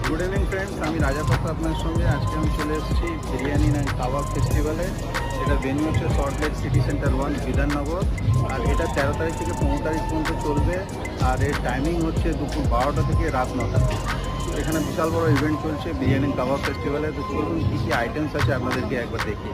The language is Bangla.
গুড ইভিনিং ফ্রেন্ডস, আমি রাজাপত আপনার সঙ্গে। আজকে আমি চলে এসেছি বিরিয়ানি অ্যান্ড কাবাব ফেস্টিভ্যালে। এটা ভেন্যু হচ্ছে সল্টলেক সিটি সেন্টার 1 বিধাননগর। আর এটা 13 তারিখ থেকে 15 তারিখ পর্যন্ত চলবে। আর এর টাইমিং হচ্ছে দুপুর 12টা থেকে রাত 9টা। এখানে বিশাল বড় ইভেন্ট চলছে বিরিয়ানি অ্যান্ড কাবাব ফেস্টিভ্যালে। তো চলুন কী কী আইটেমস আছে আপনাদেরকে একবার দেখি।